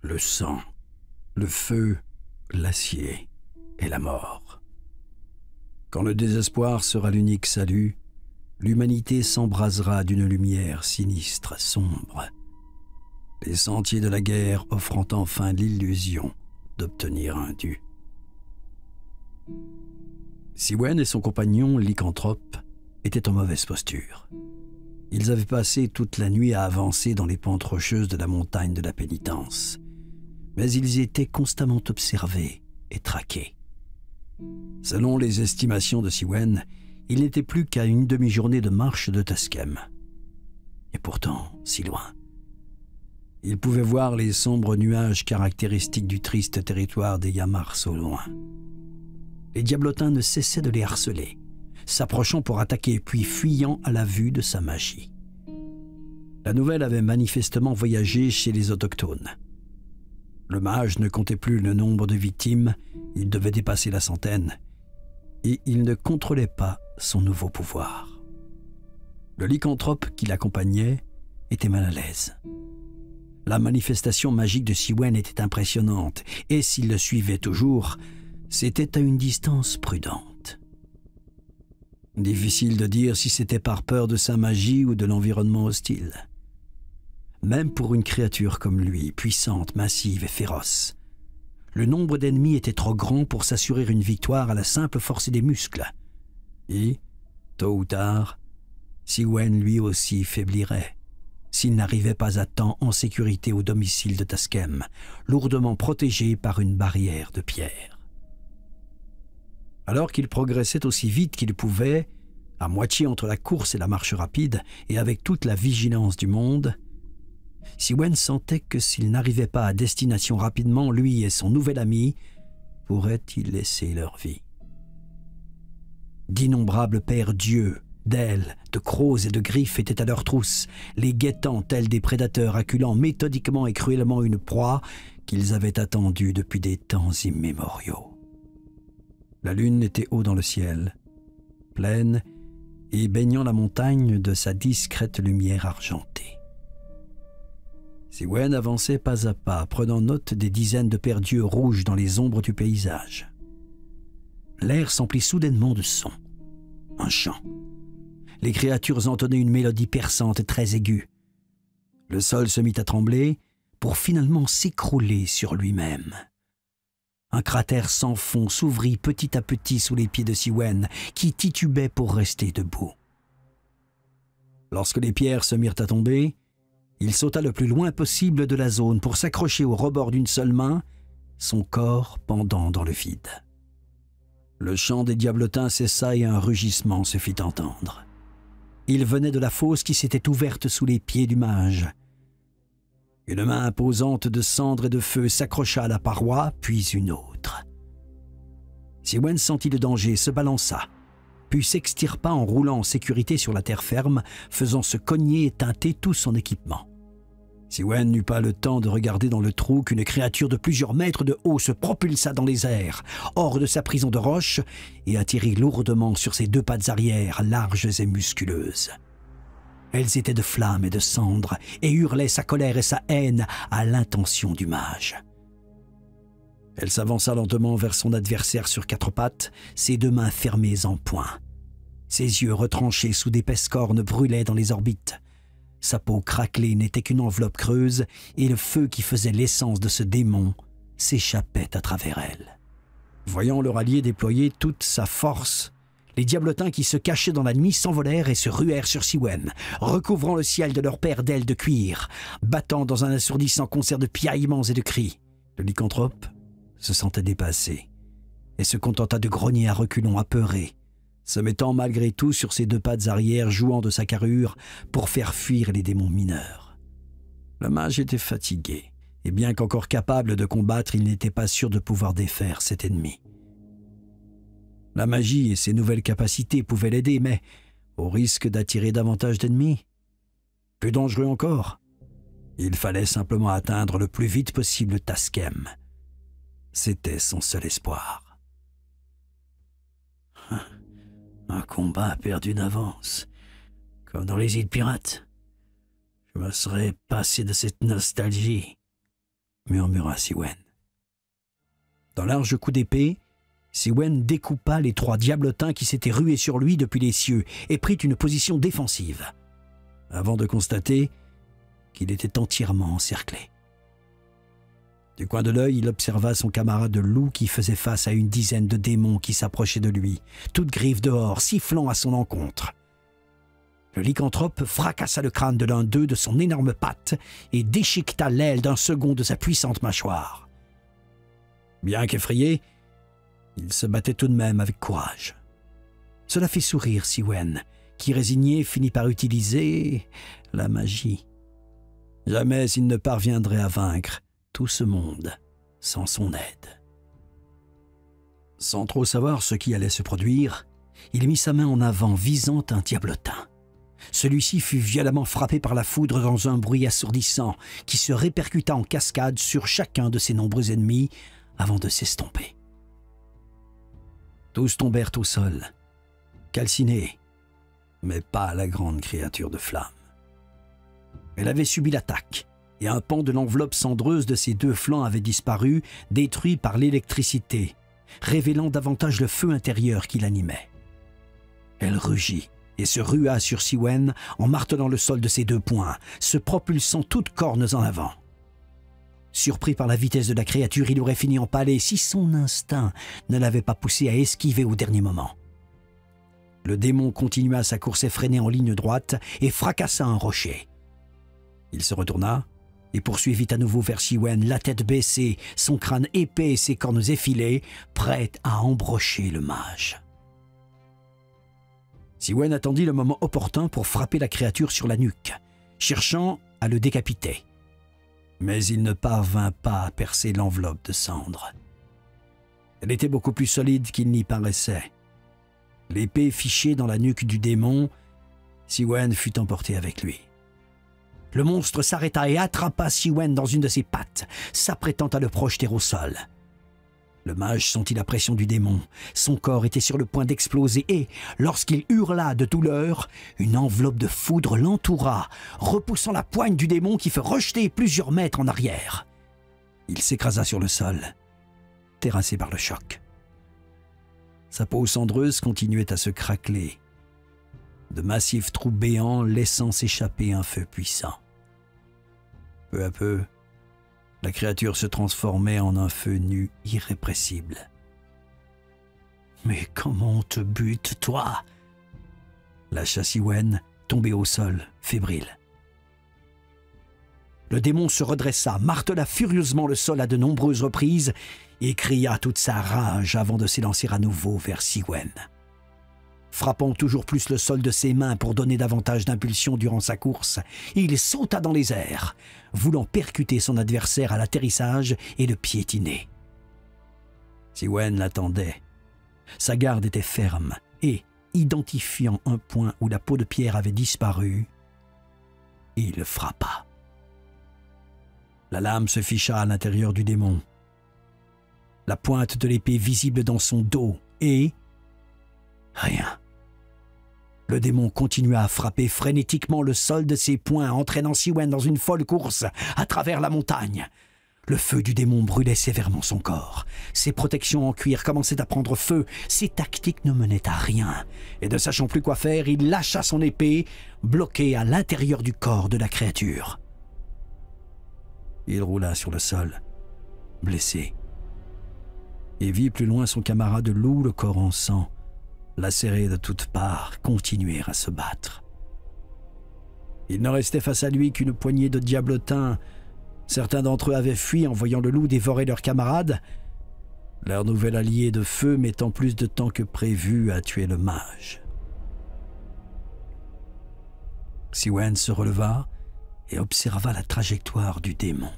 le sang, le feu, l'acier et la mort. Quand le désespoir sera l'unique salut, l'humanité s'embrasera d'une lumière sinistre, sombre, les sentiers de la guerre offrant enfin l'illusion d'obtenir un dû. Siwen et son compagnon, lycanthrope, étaient en mauvaise posture. Ils avaient passé toute la nuit à avancer dans les pentes rocheuses de la montagne de la pénitence, mais ils étaient constamment observés et traqués. Selon les estimations de Siwen, il n'était plus qu'à une demi-journée de marche de Taskem. Et pourtant, si loin. Ils pouvaient voir les sombres nuages caractéristiques du triste territoire des Yamars au loin. Les diablotins ne cessaient de les harceler, s'approchant pour attaquer puis fuyant à la vue de sa magie. La nouvelle avait manifestement voyagé chez les autochtones. Le mage ne comptait plus le nombre de victimes, il devait dépasser la centaine, et il ne contrôlait pas son nouveau pouvoir. Le lycanthrope qui l'accompagnait était mal à l'aise. La manifestation magique de Siwen était impressionnante, et s'il le suivait toujours, c'était à une distance prudente. Difficile de dire si c'était par peur de sa magie ou de l'environnement hostile. Même pour une créature comme lui, puissante, massive et féroce, le nombre d'ennemis était trop grand pour s'assurer une victoire à la simple force des muscles. Et, tôt ou tard, Siwen lui aussi faiblirait, s'il n'arrivait pas à temps en sécurité au domicile de Taskem, lourdement protégé par une barrière de pierre. Alors qu'il progressait aussi vite qu'il pouvait, à moitié entre la course et la marche rapide, et avec toute la vigilance du monde, Siwen sentait que s'il n'arrivait pas à destination rapidement, lui et son nouvel ami pourraient y laisser leur vie. D'innombrables paires d'yeux, d'ailes, de crocs et de griffes étaient à leur trousse, les guettant tels des prédateurs acculant méthodiquement et cruellement une proie qu'ils avaient attendue depuis des temps immémoriaux. La lune était haut dans le ciel, pleine et baignant la montagne de sa discrète lumière argentée. Siwen avançait pas à pas, prenant note des dizaines de paires d'yeux rouges dans les ombres du paysage. L'air s'emplit soudainement de sons. Un chant. Les créatures entonnaient une mélodie perçante et très aiguë. Le sol se mit à trembler pour finalement s'écrouler sur lui-même. Un cratère sans fond s'ouvrit petit à petit sous les pieds de Siwen, qui titubait pour rester debout. Lorsque les pierres se mirent à tomber, il sauta le plus loin possible de la zone pour s'accrocher au rebord d'une seule main, son corps pendant dans le vide. Le chant des diablotins cessa et un rugissement se fit entendre. Il venait de la fosse qui s'était ouverte sous les pieds du mage. Une main imposante de cendres et de feu s'accrocha à la paroi, puis une autre. Siwen sentit le danger, se balança, puis s'extirpa en roulant en sécurité sur la terre ferme, faisant se cogner et teinter tout son équipement. Siwen n'eut pas le temps de regarder dans le trou qu'une créature de plusieurs mètres de haut se propulsa dans les airs, hors de sa prison de roche, et atterrit lourdement sur ses deux pattes arrière, larges et musculeuses. Elles étaient de flammes et de cendres, et hurlaient sa colère et sa haine à l'intention du mage. Elle s'avança lentement vers son adversaire sur quatre pattes, ses deux mains fermées en poing. Ses yeux retranchés sous d'épaisses cornes brûlaient dans les orbites. Sa peau craquelée n'était qu'une enveloppe creuse, et le feu qui faisait l'essence de ce démon s'échappait à travers elle. Voyant leur allié déployer toute sa force, les diablotins qui se cachaient dans la nuit s'envolèrent et se ruèrent sur Siwen, recouvrant le ciel de leurs paires d'ailes de cuir, battant dans un assourdissant concert de piaillements et de cris. Le lycanthrope se sentait dépassé et se contenta de grogner à reculons apeurés, se mettant malgré tout sur ses deux pattes arrière, jouant de sa carrure pour faire fuir les démons mineurs. Le mage était fatigué, et bien qu'encore capable de combattre, il n'était pas sûr de pouvoir défaire cet ennemi. La magie et ses nouvelles capacités pouvaient l'aider, mais au risque d'attirer davantage d'ennemis. Plus dangereux encore, il fallait simplement atteindre le plus vite possible Taskem. C'était son seul espoir. Un combat perdu d'avance, comme dans les îles pirates. Je me serais passé de cette nostalgie. murmura Siwen. D'un large coup d'épée, Siwen découpa les 3 diablotins qui s'étaient rués sur lui depuis les cieux et prit une position défensive, avant de constater qu'il était entièrement encerclé. Du coin de l'œil, il observa son camarade loup qui faisait face à une dizaine de démons qui s'approchaient de lui, toutes griffes dehors, sifflant à son encontre. Le lycanthrope fracassa le crâne de l'un d'eux de son énorme patte et déchiqueta l'aile d'un second de sa puissante mâchoire. Bien qu'effrayé, il se battait tout de même avec courage. Cela fit sourire Siwen, qui résigné finit par utiliser la magie. Jamais il ne parviendrait à vaincre tout ce monde sans son aide. Sans trop savoir ce qui allait se produire, il mit sa main en avant visant un diablotin. Celui-ci fut violemment frappé par la foudre dans un bruit assourdissant qui se répercuta en cascade sur chacun de ses nombreux ennemis avant de s'estomper. Tous tombèrent au sol, calcinés, mais pas la grande créature de flamme. Elle avait subi l'attaque, et un pan de l'enveloppe cendreuse de ses 2 flancs avait disparu, détruit par l'électricité, révélant davantage le feu intérieur qui l'animait. Elle rugit et se rua sur Siwen en martelant le sol de ses 2 poings, se propulsant toutes cornes en avant. Surpris par la vitesse de la créature, il aurait fini empalé si son instinct ne l'avait pas poussé à esquiver au dernier moment. Le démon continua sa course effrénée en ligne droite et fracassa un rocher. Il se retourna et poursuivit à nouveau vers Siwen, la tête baissée, son crâne épais et ses cornes effilées, prêt à embrocher le mage. Siwen attendit le moment opportun pour frapper la créature sur la nuque, cherchant à le décapiter. Mais il ne parvint pas à percer l'enveloppe de cendres. Elle était beaucoup plus solide qu'il n'y paraissait. L'épée fichée dans la nuque du démon, Siwen fut emporté avec lui. Le monstre s'arrêta et attrapa Siwen dans une de ses pattes, s'apprêtant à le projeter au sol. Le mage sentit la pression du démon. Son corps était sur le point d'exploser et, lorsqu'il hurla de douleur, une enveloppe de foudre l'entoura, repoussant la poigne du démon qui fut rejeté plusieurs mètres en arrière. Il s'écrasa sur le sol, terrassé par le choc. Sa peau cendreuse continuait à se craqueler, de massifs trous béants laissant s'échapper un feu puissant. Peu à peu, la créature se transformait en un feu nu irrépressible. « Mais comment on te bute, toi ?» lâcha Siwen, tombé au sol, fébrile. Le démon se redressa, martela furieusement le sol à de nombreuses reprises et cria toute sa rage avant de s'élancer à nouveau vers Siwen. Frappant toujours plus le sol de ses mains pour donner davantage d'impulsion durant sa course, il sauta dans les airs, voulant percuter son adversaire à l'atterrissage et le piétiner. Siwen l'attendait. Sa garde était ferme et, identifiant un point où la peau de pierre avait disparu, il frappa. La lame se ficha à l'intérieur du démon. La pointe de l'épée visible dans son dos et... rien. Le démon continua à frapper frénétiquement le sol de ses poings, entraînant Siwen dans une folle course à travers la montagne. Le feu du démon brûlait sévèrement son corps. Ses protections en cuir commençaient à prendre feu. Ses tactiques ne menaient à rien. Et ne sachant plus quoi faire, il lâcha son épée, bloquée à l'intérieur du corps de la créature. Il roula sur le sol, blessé, et vit plus loin son camarade loup, le corps en sang, lacéré de toutes parts, continuer à se battre. Il ne restait face à lui qu'une poignée de diablotins. Certains d'entre eux avaient fui en voyant le loup dévorer leurs camarades, leur nouvel allié de feu mettant plus de temps que prévu à tuer le mage. Siwen se releva et observa la trajectoire du démon.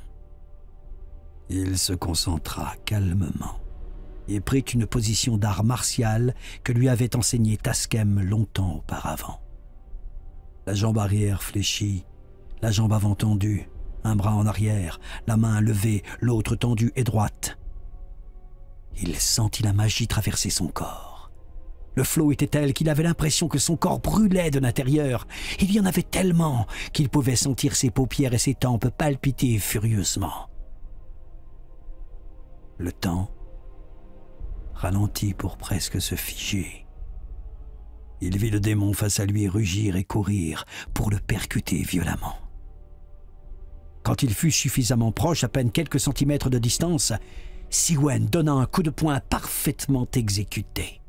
Il se concentra calmement et prit une position d'art martial que lui avait enseigné Taskem longtemps auparavant. La jambe arrière fléchie, la jambe avant tendue, un bras en arrière, la main levée, l'autre tendue et droite. Il sentit la magie traverser son corps. Le flot était tel qu'il avait l'impression que son corps brûlait de l'intérieur. Il y en avait tellement qu'il pouvait sentir ses paupières et ses tempes palpiter furieusement. Le temps ralentit pour presque se figer. Il vit le démon face à lui rugir et courir pour le percuter violemment. Quand il fut suffisamment proche, à peine quelques centimètres de distance, Siwen donna un coup de poing parfaitement exécuté.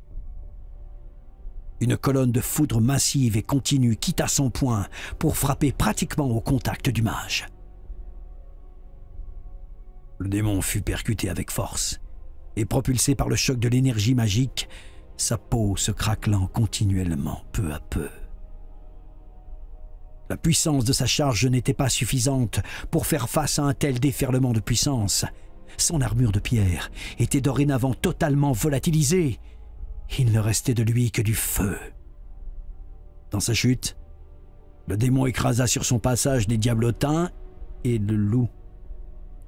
Une colonne de foudre massive et continue quitta son poing pour frapper pratiquement au contact du mage. Le démon fut percuté avec force, et propulsé par le choc de l'énergie magique, sa peau se craquelant continuellement peu à peu. La puissance de sa charge n'était pas suffisante pour faire face à un tel déferlement de puissance. Son armure de pierre était dorénavant totalement volatilisée. Il ne restait de lui que du feu. Dans sa chute, le démon écrasa sur son passage les diablotins et le loup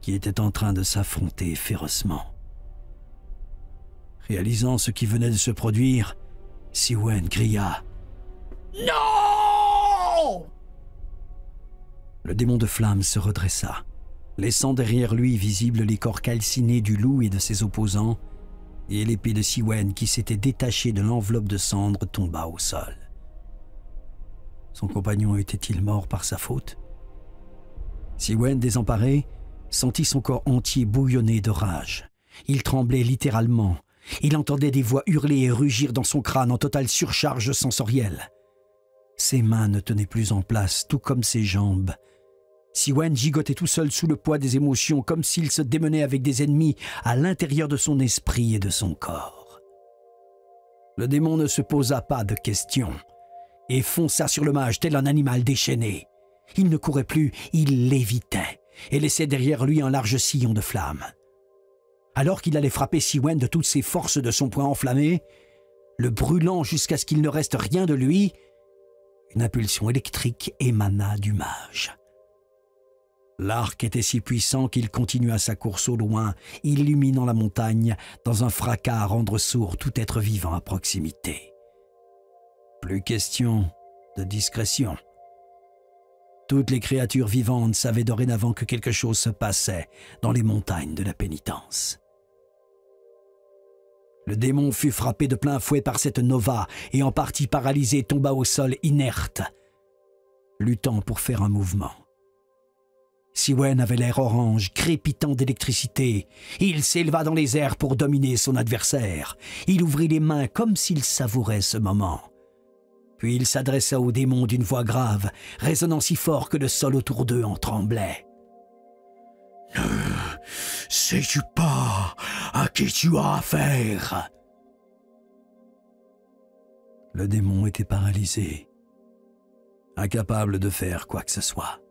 qui était en train de s'affronter férocement. Réalisant ce qui venait de se produire, Siwen cria « Non !» Le démon de flamme se redressa, laissant derrière lui visibles les corps calcinés du loup et de ses opposants, et l'épée de Siwen qui s'était détachée de l'enveloppe de cendres tomba au sol. Son compagnon était-il mort par sa faute? Siwen, désemparé, sentit son corps entier bouillonner de rage. Il tremblait littéralement. Il entendait des voix hurler et rugir dans son crâne en totale surcharge sensorielle. Ses mains ne tenaient plus en place, tout comme ses jambes. Siwen gigotait tout seul sous le poids des émotions, comme s'il se démenait avec des ennemis à l'intérieur de son esprit et de son corps. Le démon ne se posa pas de questions et fonça sur le mage tel un animal déchaîné. Il ne courait plus, il lévitait et laissait derrière lui un large sillon de flammes. Alors qu'il allait frapper Siwen de toutes ses forces de son poing enflammé, le brûlant jusqu'à ce qu'il ne reste rien de lui, une impulsion électrique émana du mage. L'arc était si puissant qu'il continua sa course au loin, illuminant la montagne dans un fracas à rendre sourd tout être vivant à proximité. Plus question de discrétion. Toutes les créatures vivantes savaient dorénavant que quelque chose se passait dans les montagnes de la pénitence. Le démon fut frappé de plein fouet par cette nova et en partie paralysé tomba au sol inerte, luttant pour faire un mouvement. Siwen avait l'air orange, crépitant d'électricité. Il s'éleva dans les airs pour dominer son adversaire. Il ouvrit les mains comme s'il savourait ce moment. Puis il s'adressa au démon d'une voix grave, résonnant si fort que le sol autour d'eux en tremblait. « Ne sais-tu pas à qui tu as affaire ?» Le démon était paralysé, incapable de faire quoi que ce soit.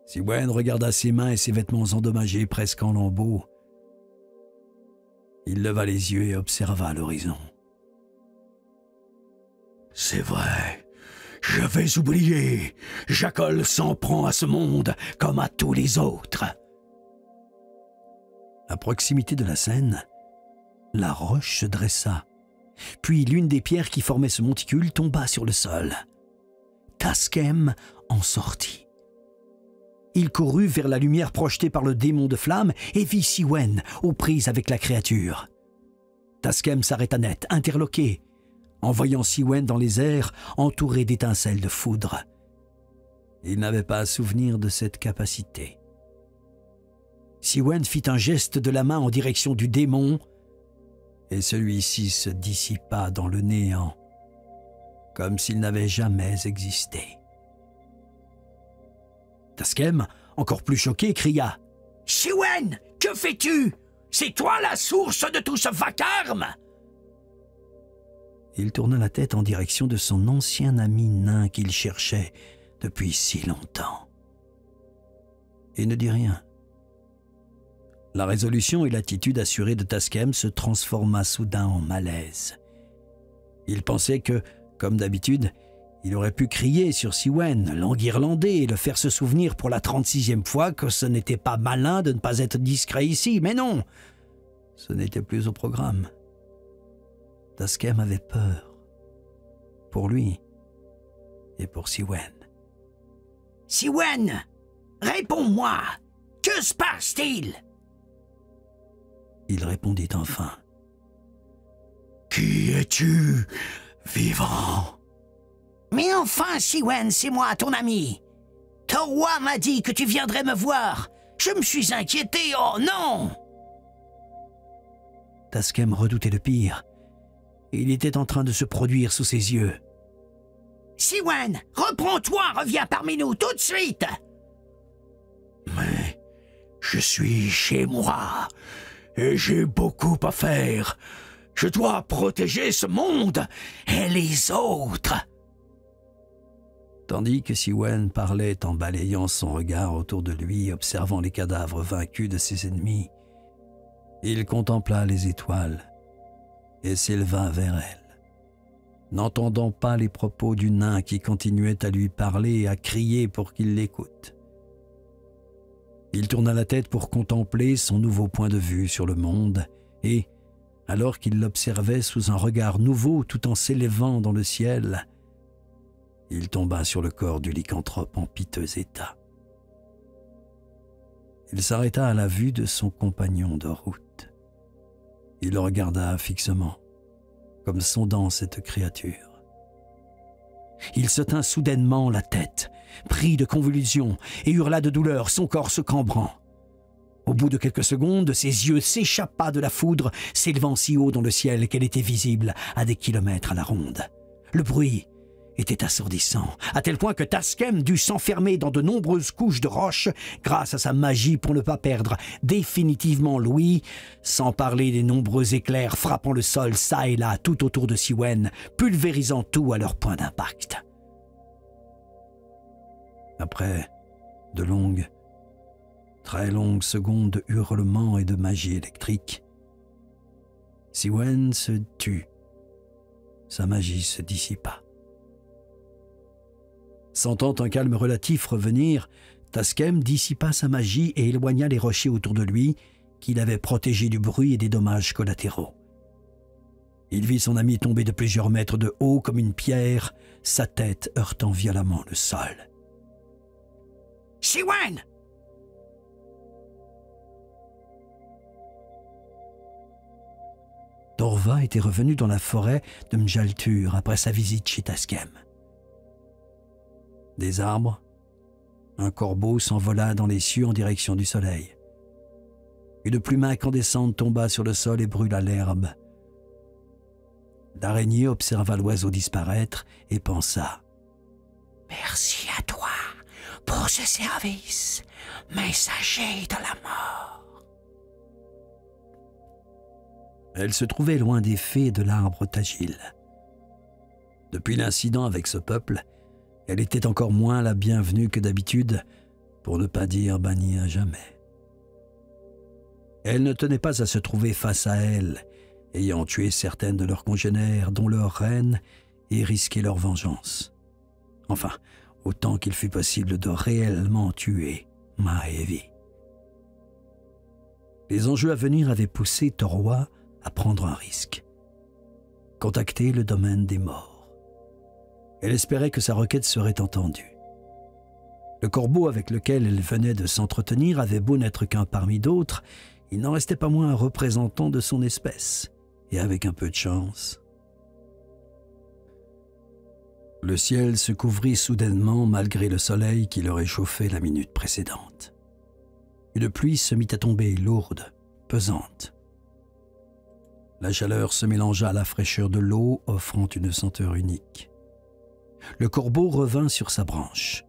Siwen regarda ses mains et ses vêtements endommagés presque en lambeaux. Il leva les yeux et observa l'horizon. « C'est vrai, j'avais oublié. Jackal s'en prend à ce monde comme à tous les autres. » À proximité de la scène, la roche se dressa. Puis l'une des pierres qui formaient ce monticule tomba sur le sol. Taskem en sortit. Il courut vers la lumière projetée par le démon de flamme et vit Siwen aux prises avec la créature. Taskem s'arrêta net, interloqué, en voyant Siwen dans les airs entouré d'étincelles de foudre. Il n'avait pas à souvenir de cette capacité. Siwen fit un geste de la main en direction du démon et celui-ci se dissipa dans le néant, comme s'il n'avait jamais existé. Taskem, encore plus choqué, cria « Siwen, que fais-tu? C'est toi la source de tout ce vacarme !» Il tourna la tête en direction de son ancien ami nain qu'il cherchait depuis si longtemps. Et ne dit rien. La résolution et l'attitude assurée de Taskem se transforma soudain en malaise. Il pensait que, comme d'habitude, il aurait pu crier sur Siwen, l'enguirlander et le faire se souvenir pour la 36e fois que ce n'était pas malin de ne pas être discret ici. Mais non, ce n'était plus au programme. Taskem avait peur. Pour lui et pour Siwen. « Siwen, réponds-moi! Que se passe-t-il » il répondit enfin. « Qui es-tu, vivant ?» ?»« Mais enfin, Siwen, c'est moi, ton ami. Torwa m'a dit que tu viendrais me voir. Je me suis inquiété, oh non !» Taskem redoutait le pire. Il était en train de se produire sous ses yeux. « Siwen, reprends-toi, reviens parmi nous tout de suite !»« Mais je suis chez moi et j'ai beaucoup à faire. Je dois protéger ce monde et les autres. » Tandis que Siwen parlait en balayant son regard autour de lui, observant les cadavres vaincus de ses ennemis, il contempla les étoiles et s'éleva vers elles, n'entendant pas les propos du nain qui continuait à lui parler et à crier pour qu'il l'écoute. Il tourna la tête pour contempler son nouveau point de vue sur le monde et, alors qu'il l'observait sous un regard nouveau tout en s'élevant dans le ciel, il tomba sur le corps du lycanthrope en piteux état. Il s'arrêta à la vue de son compagnon de route. Il le regarda fixement, comme sondant cette créature. Il se tint soudainement la tête, pris de convulsions, et hurla de douleur, son corps se cambrant. Au bout de quelques secondes, ses yeux s'échappa de la foudre, s'élevant si haut dans le ciel qu'elle était visible à des kilomètres à la ronde. Le bruit était assourdissant, à tel point que Taskem dut s'enfermer dans de nombreuses couches de roches grâce à sa magie pour ne pas perdre définitivement l'ouïe, sans parler des nombreux éclairs frappant le sol çà et là tout autour de Siwen, pulvérisant tout à leur point d'impact. Après de longues, très longues secondes de hurlements et de magie électrique, Siwen se tut. Sa magie se dissipa. Sentant un calme relatif revenir, Taskem dissipa sa magie et éloigna les rochers autour de lui, qu'il avait protégés du bruit et des dommages collatéraux. Il vit son ami tomber de plusieurs mètres de haut comme une pierre, sa tête heurtant violemment le sol. « Siwen !» Torva était revenu dans la forêt de Mjaltur après sa visite chez Taskem. Des arbres, un corbeau s'envola dans les cieux en direction du soleil. Une plume incandescente tomba sur le sol et brûla l'herbe. L'araignée observa l'oiseau disparaître et pensa « Merci à toi pour ce service, messager de la mort. » Elle se trouvait loin des fées de l'arbre Tagil. Depuis l'incident avec ce peuple, elle était encore moins la bienvenue que d'habitude, pour ne pas dire bannie à jamais. Elle ne tenait pas à se trouver face à elle, ayant tué certaines de leurs congénères, dont leur reine, et risqué leur vengeance. Enfin, autant qu'il fût possible de réellement tuer Mahevi. Les enjeux à venir avaient poussé Torwa à prendre un risque. Contacter le domaine des morts. Elle espérait que sa requête serait entendue. Le corbeau avec lequel elle venait de s'entretenir avait beau n'être qu'un parmi d'autres, il n'en restait pas moins un représentant de son espèce, et avec un peu de chance. Le ciel se couvrit soudainement malgré le soleil qui le réchauffait la minute précédente. Une pluie se mit à tomber lourde, pesante. La chaleur se mélangea à la fraîcheur de l'eau, offrant une senteur unique. Le corbeau revint sur sa branche,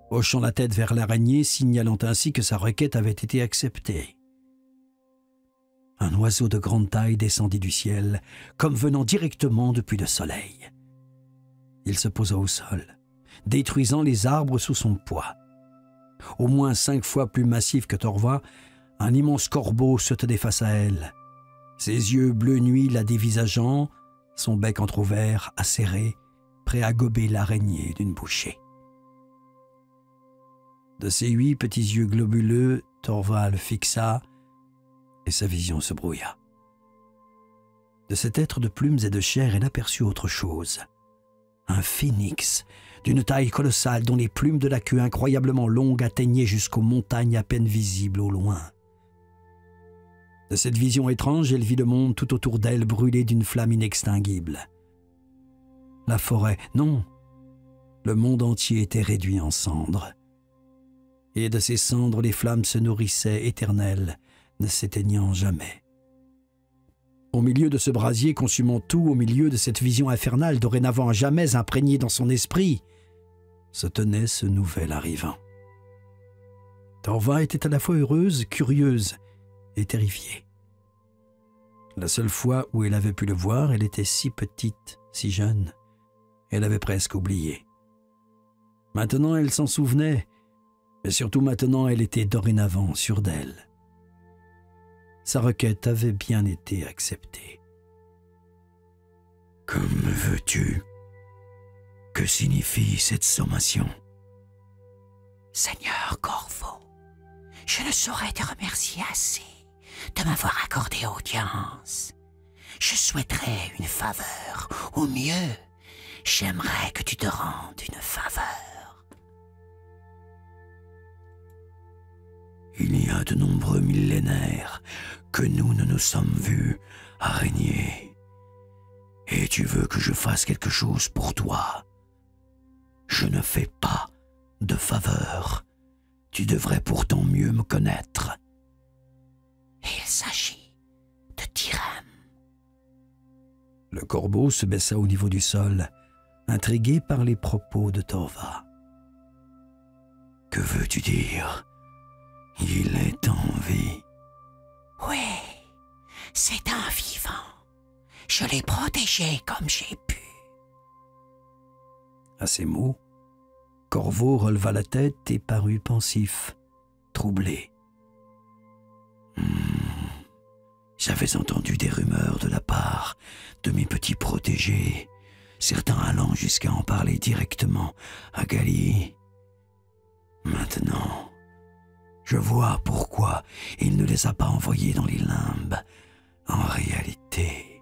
hochant la tête vers l'araignée, signalant ainsi que sa requête avait été acceptée. Un oiseau de grande taille descendit du ciel, comme venant directement depuis le soleil. Il se posa au sol, détruisant les arbres sous son poids. Au moins 5 fois plus massif que Torva, un immense corbeau se tenait face à elle, ses yeux bleu nuit la dévisageant, son bec entrouvert, acéré, prêt à gober l'araignée d'une bouchée. De ses 8 petits yeux globuleux, Torva le fixa et sa vision se brouilla. De cet être de plumes et de chair, elle aperçut autre chose. Un phénix d'une taille colossale dont les plumes de la queue incroyablement longues atteignaient jusqu'aux montagnes à peine visibles au loin. De cette vision étrange, elle vit le monde tout autour d'elle brûler d'une flamme inextinguible. La forêt, non, le monde entier était réduit en cendres. Et de ces cendres, les flammes se nourrissaient éternelles, ne s'éteignant jamais. Au milieu de ce brasier consumant tout, au milieu de cette vision infernale dorénavant à jamais imprégnée dans son esprit, se tenait ce nouvel arrivant. Torva était à la fois heureuse, curieuse et terrifiée. La seule fois où elle avait pu le voir, elle était si petite, si jeune. Elle avait presque oublié. Maintenant, elle s'en souvenait, mais surtout maintenant, elle était dorénavant sûre d'elle. Sa requête avait bien été acceptée. « Que me veux-tu? Que signifie cette sommation? » Seigneur Corvo, je ne saurais te remercier assez de m'avoir accordé audience. Je souhaiterais une faveur, ou mieux, j'aimerais que tu te rendes une faveur. Il y a de nombreux millénaires que nous ne nous sommes vus à régner. Et tu veux que je fasse quelque chose pour toi? Je ne fais pas de faveur. Tu devrais pourtant mieux me connaître. Il s'agit de Tirem. Le corbeau se baissa au niveau du sol, intrigué par les propos de Torva. « Que veux-tu dire? Il est en vie. » Oui, c'est un vivant. Je l'ai protégé comme j'ai pu. À ces mots, Corvo releva la tête et parut pensif, troublé. J'avais entendu des rumeurs de la part de mes petits protégés, certains allant jusqu'à en parler directement à Gali. Maintenant, je vois pourquoi il ne les a pas envoyés dans les limbes. En réalité,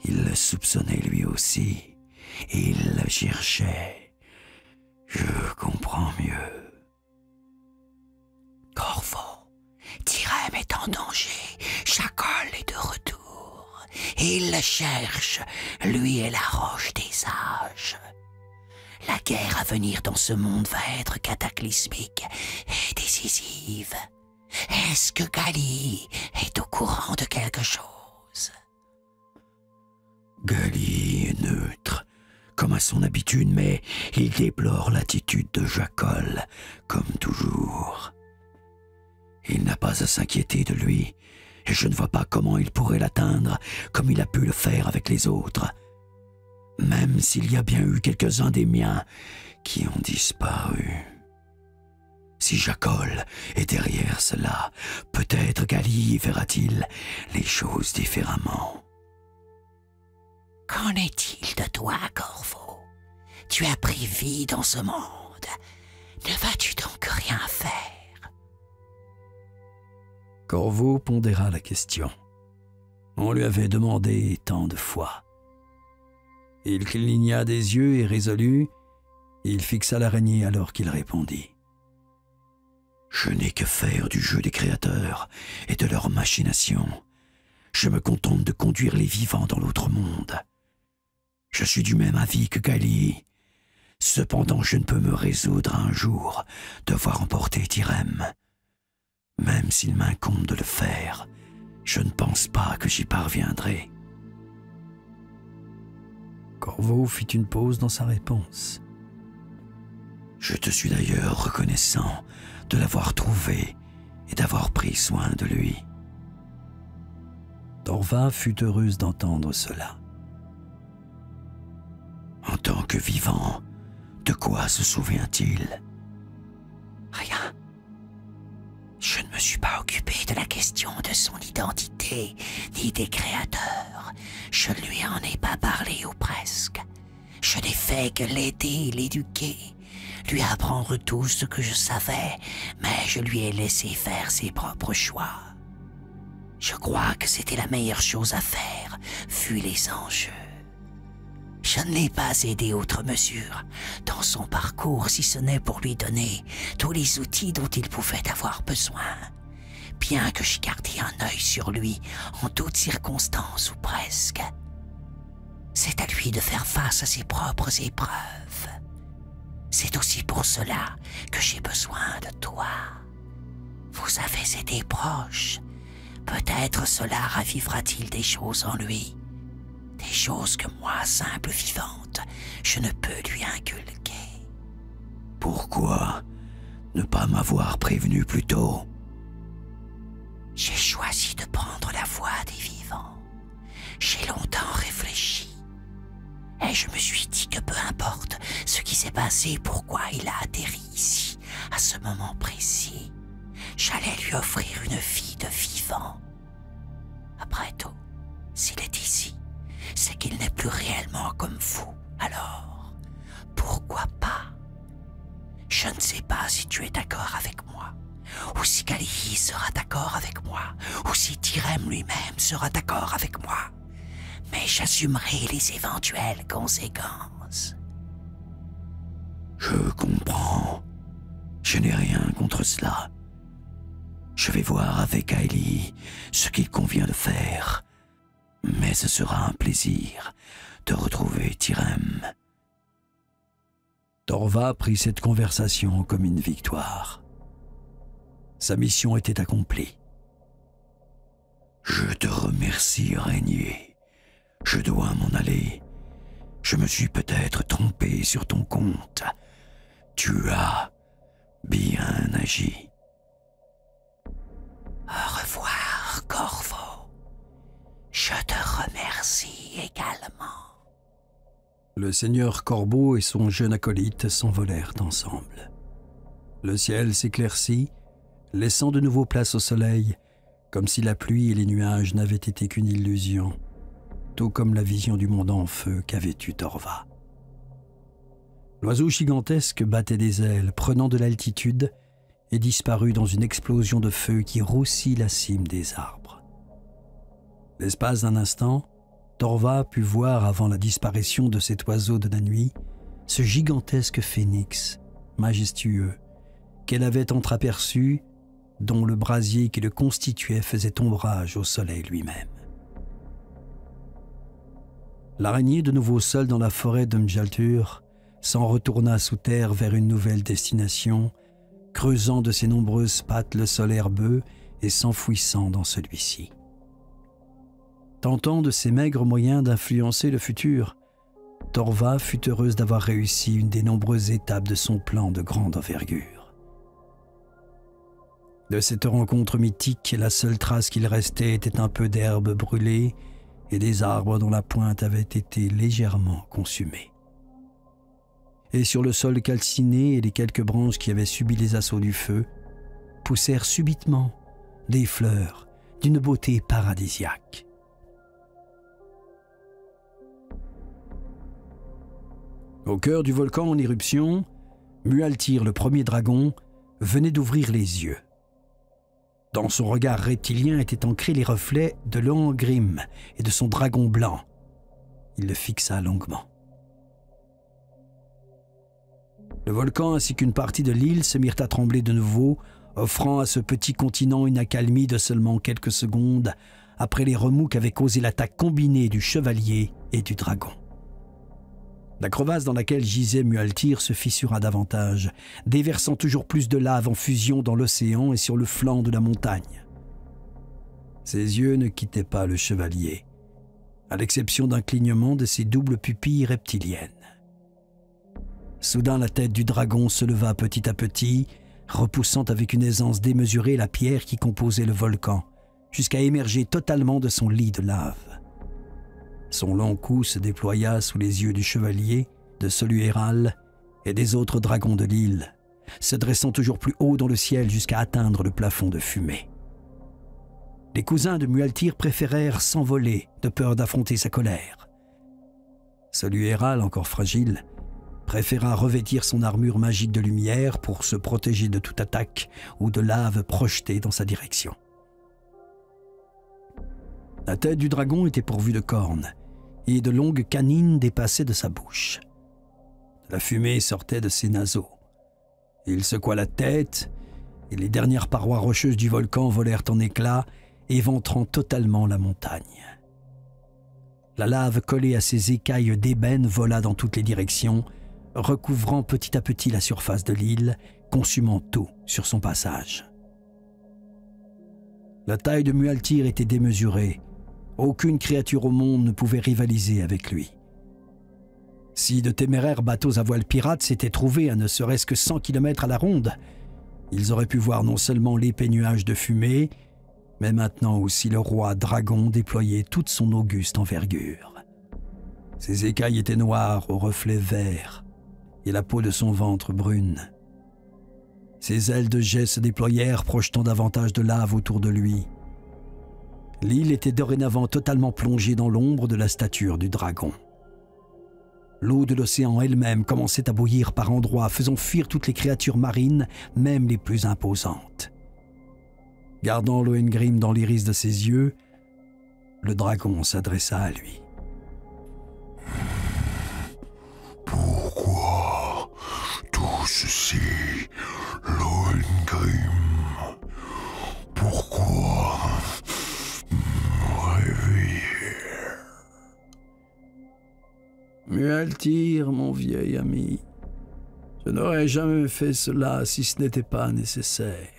il le soupçonnait lui aussi, et il le cherchait. Je comprends mieux. Corvo, Tirem est en danger. Chacol est de retour. Il le cherche, lui et la roche des âges. La guerre à venir dans ce monde va être cataclysmique et décisive. Est-ce que Gali est au courant de quelque chose? Gali est neutre, comme à son habitude, mais il déplore l'attitude de Chacol, comme toujours. Il n'a pas à s'inquiéter de lui, et je ne vois pas comment il pourrait l'atteindre comme il a pu le faire avec les autres. Même s'il y a bien eu quelques-uns des miens qui ont disparu. Si Chacol est derrière cela, peut-être Gali verra-t-il les choses différemment. Qu'en est-il de toi, Corvo? Tu as pris vie dans ce monde. Ne vas-tu donc rien faire? Corvo pondéra la question. On lui avait demandé tant de fois. Il cligna des yeux et résolu, il fixa l'araignée alors qu'il répondit. Je n'ai que faire du jeu des créateurs et de leurs machinations. Je me contente de conduire les vivants dans l'autre monde. Je suis du même avis que Gali. Cependant, je ne peux me résoudre un jour de voir emporter Tirem. Même s'il m'incombe de le faire, je ne pense pas que j'y parviendrai. Corvo fit une pause dans sa réponse. Je te suis d'ailleurs reconnaissant de l'avoir trouvé et d'avoir pris soin de lui. Torva fut heureuse d'entendre cela. En tant que vivant, de quoi se souvient-il? Rien. Je ne me suis pas occupé de la question de son identité, ni des créateurs. Je ne lui en ai pas parlé ou presque. Je n'ai fait que l'aider, l'éduquer, lui apprendre tout ce que je savais, mais je lui ai laissé faire ses propres choix. Je crois que c'était la meilleure chose à faire, vu les enjeux. Je ne l'ai pas aidé outre mesure dans son parcours, si ce n'est pour lui donner tous les outils dont il pouvait avoir besoin. bien que j'ai gardé un œil sur lui en toutes circonstances ou presque. C'est à lui de faire face à ses propres épreuves. C'est aussi pour cela que j'ai besoin de toi. Vous avez été proches. Peut-être cela ravivera-t-il des choses en lui. Des choses que moi, simple vivante, je ne peux lui inculquer. Pourquoi ne pas m'avoir prévenu plus tôt? J'ai choisi de prendre la voie des vivants. J'ai longtemps réfléchi. Et je me suis dit que peu importe ce qui s'est passé, pourquoi il a atterri ici, à ce moment précis, j'allais lui offrir une vie de vivant. Après tout, s'il est ici, c'est qu'il n'est plus réellement comme vous. Alors, pourquoi pas? Je ne sais pas si tu es d'accord avec moi, ou si Kalihi sera d'accord avec moi, ou si Tirem lui-même sera d'accord avec moi. Mais j'assumerai les éventuelles conséquences. Je comprends. Je n'ai rien contre cela. Je vais voir avec Aili ce qu'il convient de faire. Mais ce sera un plaisir de retrouver Tirem. Torva prit cette conversation comme une victoire. Sa mission était accomplie. Je te remercie, Régnier. Je dois m'en aller. Je me suis peut-être trompé sur ton compte. Tu as bien agi. Au revoir, Corvo. Je te remercie également. Le seigneur Corbeau et son jeune acolyte s'envolèrent ensemble. Le ciel s'éclaircit, laissant de nouveau place au soleil, comme si la pluie et les nuages n'avaient été qu'une illusion, tout comme la vision du monde en feu qu'avait eue Torva. L'oiseau gigantesque battait des ailes, prenant de l'altitude, et disparut dans une explosion de feu qui roussit la cime des arbres. L'espace d'un instant, Torva put voir avant la disparition de cet oiseau de la nuit, ce gigantesque phénix, majestueux, qu'elle avait entreaperçu, dont le brasier qui le constituait faisait ombrage au soleil lui-même. L'araignée, de nouveau seule dans la forêt de Mjaltur, s'en retourna sous terre vers une nouvelle destination, creusant de ses nombreuses pattes le sol herbeux et s'enfouissant dans celui-ci. Tentant de ses maigres moyens d'influencer le futur, Torva fut heureuse d'avoir réussi une des nombreuses étapes de son plan de grande envergure. De cette rencontre mythique, la seule trace qu'il restait était un peu d'herbe brûlée et des arbres dont la pointe avait été légèrement consumée. Et sur le sol calciné et les quelques branches qui avaient subi les assauts du feu, poussèrent subitement des fleurs d'une beauté paradisiaque. Au cœur du volcan en éruption, Mualtir, le premier dragon, venait d'ouvrir les yeux. Dans son regard reptilien étaient ancrés les reflets de Lohengrim et de son dragon blanc. Il le fixa longuement. Le volcan ainsi qu'une partie de l'île se mirent à trembler de nouveau, offrant à ce petit continent une accalmie de seulement quelques secondes après les remous qu'avait causé l'attaque combinée du chevalier et du dragon. La crevasse dans laquelle gisait Mualtir se fissura davantage, déversant toujours plus de lave en fusion dans l'océan et sur le flanc de la montagne. Ses yeux ne quittaient pas le chevalier, à l'exception d'un clignement de ses doubles pupilles reptiliennes. Soudain, la tête du dragon se leva petit à petit, repoussant avec une aisance démesurée la pierre qui composait le volcan, jusqu'à émerger totalement de son lit de lave. Son long cou se déploya sous les yeux du chevalier, de Soluéral et des autres dragons de l'île, se dressant toujours plus haut dans le ciel jusqu'à atteindre le plafond de fumée. Les cousins de Mualtir préférèrent s'envoler de peur d'affronter sa colère. Soluéral, encore fragile, préféra revêtir son armure magique de lumière pour se protéger de toute attaque ou de lave projetée dans sa direction. La tête du dragon était pourvue de cornes, et de longues canines dépassaient de sa bouche. De la fumée sortait de ses naseaux. Il secoua la tête, et les dernières parois rocheuses du volcan volèrent en éclats, éventrant totalement la montagne. La lave collée à ses écailles d'ébène vola dans toutes les directions, recouvrant petit à petit la surface de l'île, consumant tout sur son passage. La taille de Mualtir était démesurée. Aucune créature au monde ne pouvait rivaliser avec lui. Si de téméraires bateaux à voile pirates s'étaient trouvés à ne serait-ce que 100 km à la ronde, ils auraient pu voir non seulement l'épais nuage de fumée, mais maintenant aussi le roi dragon déployer toute son auguste envergure. Ses écailles étaient noires aux reflets verts et la peau de son ventre brune. Ses ailes de jet se déployèrent, projetant davantage de lave autour de lui. L'île était dorénavant totalement plongée dans l'ombre de la stature du dragon. L'eau de l'océan elle-même commençait à bouillir par endroits, faisant fuir toutes les créatures marines, même les plus imposantes. Gardant Lohengrim dans l'iris de ses yeux, le dragon s'adressa à lui. « Pourquoi tout ceci, Lohengrim? Pourquoi me réveiller ?» Mualtir, mon vieil ami, je n'aurais jamais fait cela si ce n'était pas nécessaire.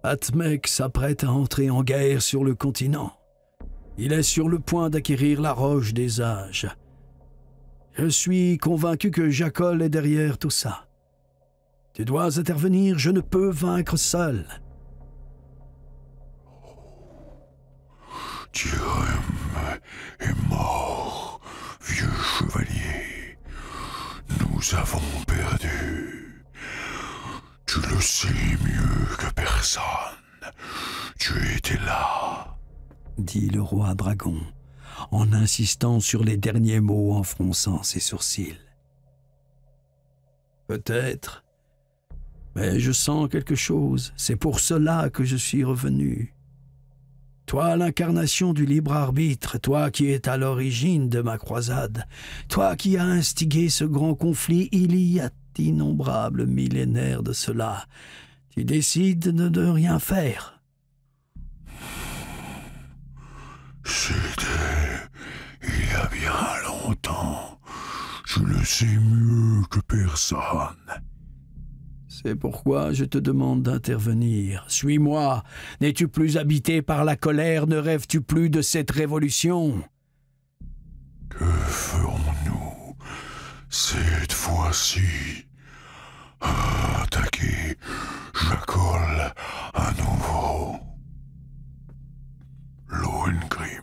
Atmec s'apprête à entrer en guerre sur le continent. Il est sur le point d'acquérir la roche des âges. Je suis convaincu que Jakol est derrière tout ça. Tu dois intervenir, je ne peux vaincre seul. Tyrem est mort, vieux chevalier. Nous avons perdu. Tu le sais mieux que personne. Tu étais là, dit le roi dragon, en insistant sur les derniers mots en fronçant ses sourcils. Peut-être, mais je sens quelque chose. C'est pour cela que je suis revenu. Toi, l'incarnation du libre arbitre, toi qui es à l'origine de ma croisade, toi qui as instigé ce grand conflit il y a d'innombrables millénaires de cela, tu décides de ne rien faire. C'était il y a bien longtemps. Je le sais mieux que personne. C'est pourquoi je te demande d'intervenir. Suis-moi. N'es-tu plus habité par la colère? Ne rêves-tu plus de cette révolution? Que ferons-nous cette fois-ci? Attaquer Jakol à nouveau. Lohengrim,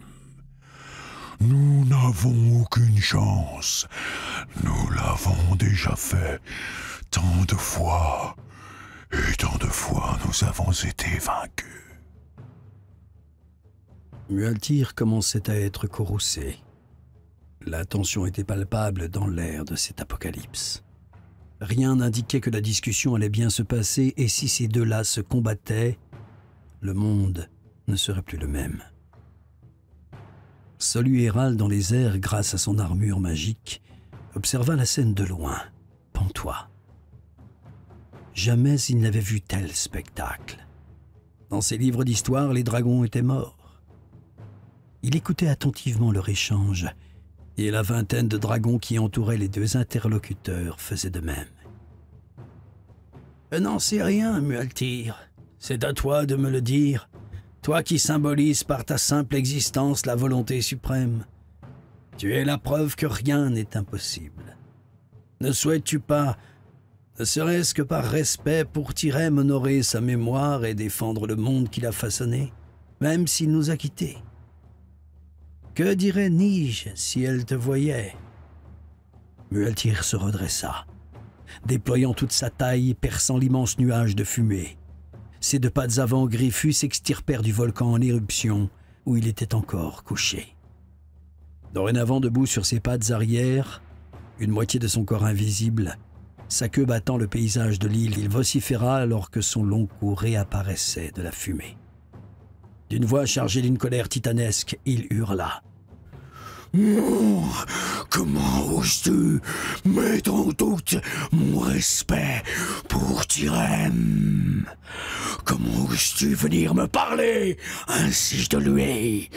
nous n'avons aucune chance. Nous l'avons déjà fait tant de fois, et tant de fois nous avons été vaincus. Mualtir commençait à être courroucé. La tension était palpable dans l'air de cet apocalypse. Rien n'indiquait que la discussion allait bien se passer, et si ces deux-là se combattaient, le monde ne serait plus le même. Solu-Hérald dans les airs grâce à son armure magique observa la scène de loin, pantois. Jamais il n'avait vu tel spectacle. Dans ses livres d'histoire, les dragons étaient morts. Il écoutait attentivement leur échange, et la vingtaine de dragons qui entouraient les deux interlocuteurs faisaient de même. « Je n'en sais rien, Mualtir. C'est à toi de me le dire. Toi qui symbolises par ta simple existence la volonté suprême. Tu es la preuve que rien n'est impossible. Ne souhaites-tu pas, ne serait-ce que par respect pour Tyrem, honorer sa mémoire et défendre le monde qu'il a façonné, même s'il nous a quittés? Que dirait Nige si elle te voyait? » Mualtir se redressa, déployant toute sa taille, perçant l'immense nuage de fumée. Ses deux pattes avant griffus s'extirpèrent du volcan en éruption, où il était encore couché. Dorénavant debout sur ses pattes arrière, une moitié de son corps invisible, sa queue battant le paysage de l'île, il vociféra alors que son long cou réapparaissait de la fumée. D'une voix chargée d'une colère titanesque, il hurla. Comment oses-tu mettre en doute mon respect pour Tyrem? Comment oses-tu venir me parler ainsi de lui?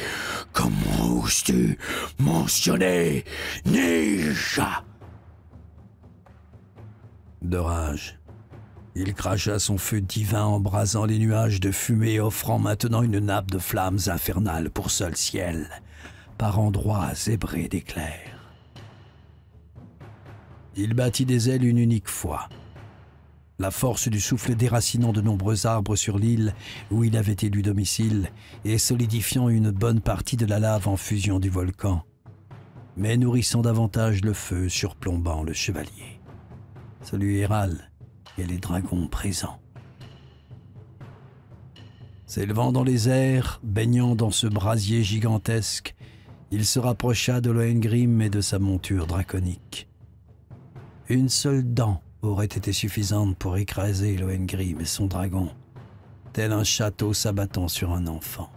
Comment oses-tu mentionner Neja? De rage, il cracha son feu divin embrasant les nuages de fumée, offrant maintenant une nappe de flammes infernales pour seul ciel, par endroits zébrés d'éclairs. Il battit des ailes une unique fois. La force du souffle déracinant de nombreux arbres sur l'île où il avait élu domicile et solidifiant une bonne partie de la lave en fusion du volcan, mais nourrissant davantage le feu surplombant le chevalier, celui Héral et les dragons présents. S'élevant dans les airs, baignant dans ce brasier gigantesque, il se rapprocha de Lohengrim et de sa monture draconique. Une seule dent aurait été suffisante pour écraser Lohengrim et son dragon, tel un château s'abattant sur un enfant.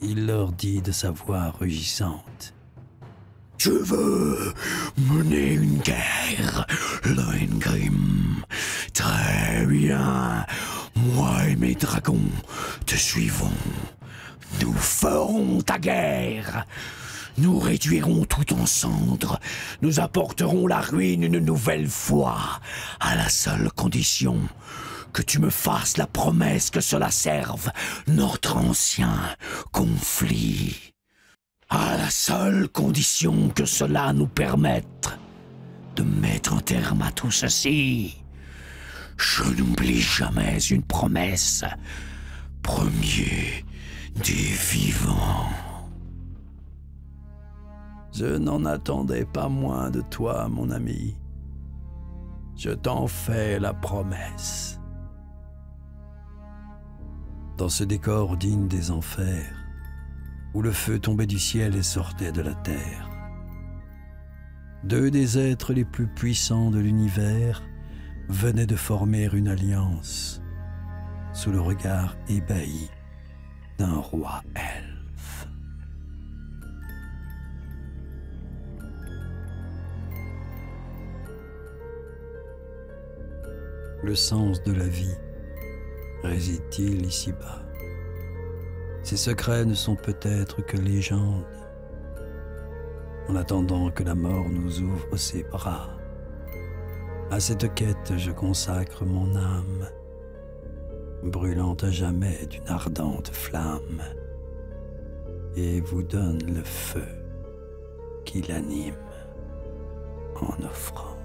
Il leur dit de sa voix rugissante: « Tu veux mener une guerre, Lohengrim? Très bien, moi et mes dragons te suivons. Nous ferons ta guerre. Nous réduirons tout en cendres. Nous apporterons la ruine une nouvelle fois, à la seule condition que tu me fasses la promesse que cela serve notre ancien conflit. À la seule condition que cela nous permette de mettre un terme à tout ceci. Je n'oublie jamais une promesse. Premier des vivants. » Je n'en attendais pas moins de toi, mon ami. Je t'en fais la promesse. Dans ce décor digne des enfers, où le feu tombait du ciel et sortait de la terre, deux des êtres les plus puissants de l'univers venaient de former une alliance sous le regard ébahi d'un roi elfe. Le sens de la vie réside-t-il ici-bas? Ces secrets ne sont peut-être que légendes. En attendant que la mort nous ouvre ses bras, à cette quête je consacre mon âme, brûlant à jamais d'une ardente flamme, et vous donne le feu qui l'anime en offrant.